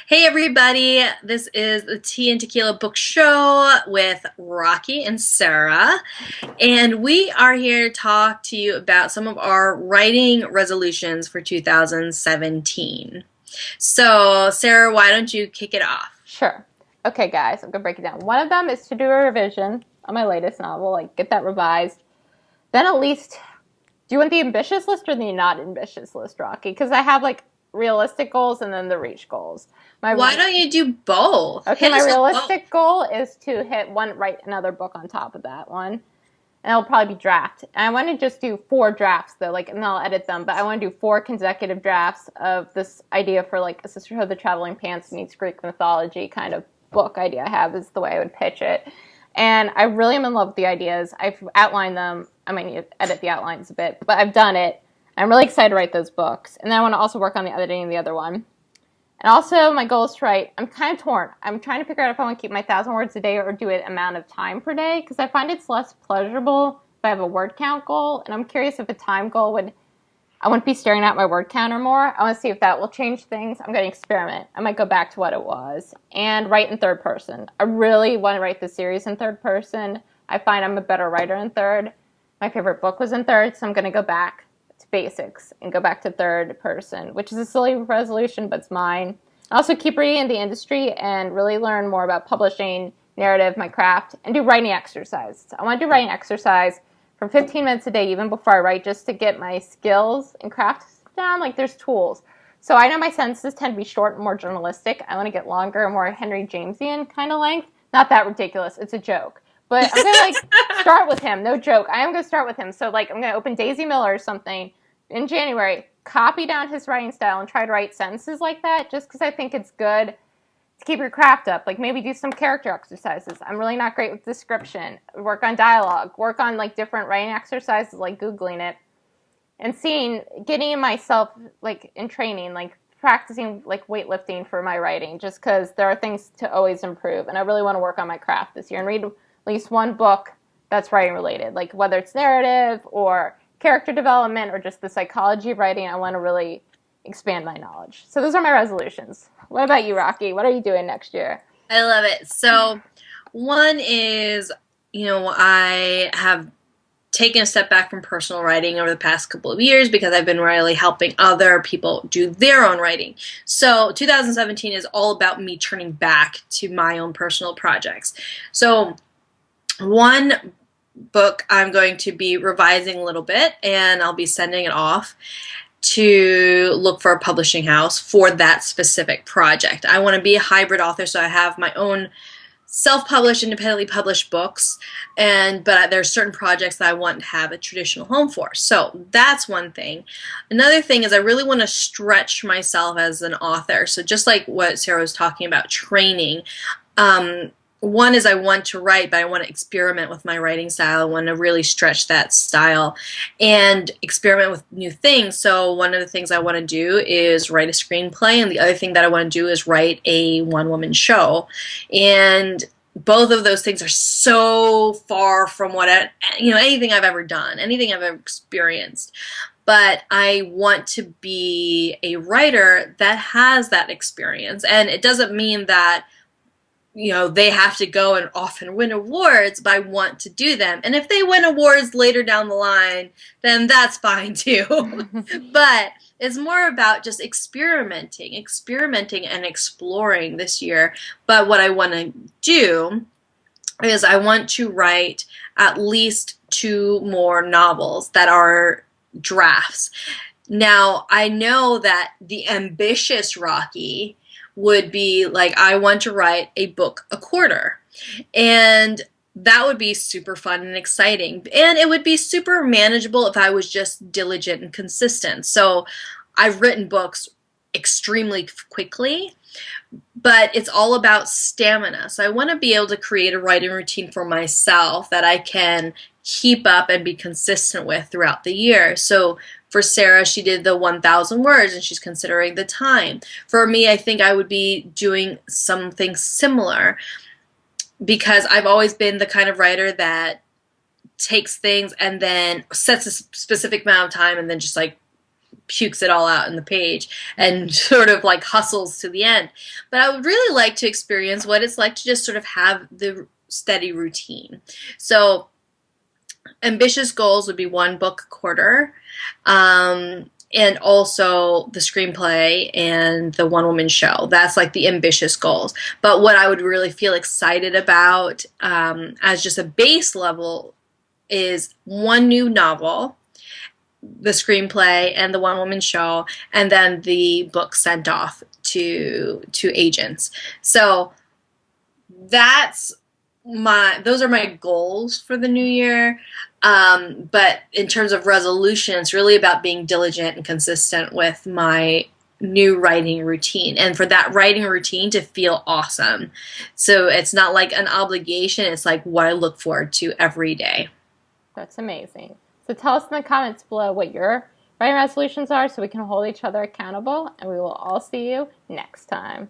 Hey everybody, this is the Tea and Tequila Book Show with Rocky and Sarah, and we are here to talk to you about some of our writing resolutions for 2017. So, Sarah, why don't you kick it off? Sure. Okay, guys, I'm gonna break it down. One of them is to do a revision on my latest novel, like get that revised. Then at least, do you want the ambitious list or the not ambitious list, Rocky? Because I have like realistic goals and then the reach goals. My Why don't you do both? okay, Hit my us with both. realistic goal is to write another book on top of that one, and it'll probably be draft. And I want to just do 4 drafts though, like, and I'll edit them. But I want to do 4 consecutive drafts of this idea for like a Sisterhood of the Traveling Pants meets Greek mythology kind of book idea I have is the way I would pitch it. And I really am in love with the ideas. I've outlined them. I might need to edit the outlines a bit, but I've done it. I'm really excited to write those books. And then I want to also work on the editing of the other one. And also, my goal is to write. I'm kind of torn. I'm trying to figure out if I want to keep my 1,000 words a day or do it amount of time per day because I find it's less pleasurable if I have a word count goal. And I'm curious if a time goal would. I wouldn't be staring at my word counter more. I want to see if that will change things. I'm going to experiment. I might go back to what it was and write in third person. I really want to write the series in third person. I find I'm a better writer in third. My favorite book was in third, so I'm going to go back to basics and go back to third person, which is a silly resolution, but it's mine. I also keep reading in the industry and really learn more about publishing, narrative, my craft, and do writing exercises. I want to do writing exercise from 15 minutes a day, even before I write, just to get my skills and crafts down. Like, there's tools. So I know my sentences tend to be short and more journalistic. I want to get longer, more Henry Jamesian kind of length. Not that ridiculous. It's a joke. But I'm going to, start with him. No joke. I am going to start with him. So, I'm going to open Daisy Miller or something in January, copy down his writing style, and try to write sentences like that just because I think it's good to keep your craft up. Like, maybe do some character exercises. I'm really not great with description. Work on dialogue. Work on different writing exercises, like Googling it. And getting myself in training, practicing weightlifting for my writing, just because there are things to always improve. And I really want to work on my craft this year and read at least one book that's writing related, like whether it's narrative or character development or just the psychology of writing. I want to really expand my knowledge. So those are my resolutions. What about you, Rocky? What are you doing next year? I love it. So, one is, I have taken a step back from personal writing over the past couple of years because I've been really helping other people do their own writing. So 2017 is all about me turning back to my own personal projects. So one book I'm going to be revising a little bit, and I'll be sending it off to look for a publishing house for that specific project. I want to be a hybrid author, so I have my own self-published, independently published books, but there's certain projects that I want to have a traditional home for. So that's one thing. Another thing is I really want to stretch myself as an author. So just like what Sarah was talking about, training. One is I want to write, but I want to experiment with my writing style. I want to really stretch that style and experiment with new things. So one of the things I want to do is write a screenplay, and the other thing that I want to do is write a one-woman show. And both of those things are so far from anything I've ever done, anything I've ever experienced. But I want to be a writer that has that experience. And it doesn't mean that they have to go and often win awards, but I want to do them. And if they win awards later down the line, then that's fine too. But it's more about just experimenting and exploring this year. But what I want to do is I want to write at least 2 more novels that are drafts. Now, I know that the ambitious Rocky would be like, I want to write a book a quarter. And that would be super fun and exciting. And it would be super manageable if I was just diligent and consistent. So I've written books extremely quickly, but it's all about stamina. So I want to be able to create a writing routine for myself that I can keep up and be consistent with throughout the year. So for Sarah, she did the 1,000 words, and she's considering the time. For me, I think I would be doing something similar because I've always been the kind of writer that takes things and then sets a specific amount of time and then just pukes it all out in the page and sort of like hustles to the end. But I would really like to experience what it's like to just sort of have the steady routine. So ambitious goals would be one book a quarter. And also the screenplay and the one woman show. That's like the ambitious goals. But what I would really feel excited about as just a base level is one new novel, the screenplay and the one woman show, and then the book sent off to agents. So that's those are my goals for the new year. But in terms of resolution, it's really about being diligent and consistent with my new writing routine, and for that writing routine to feel awesome. So it's not like an obligation, it's like what I look forward to every day. That's amazing. So tell us in the comments below what your writing resolutions are so we can hold each other accountable, and we will all see you next time.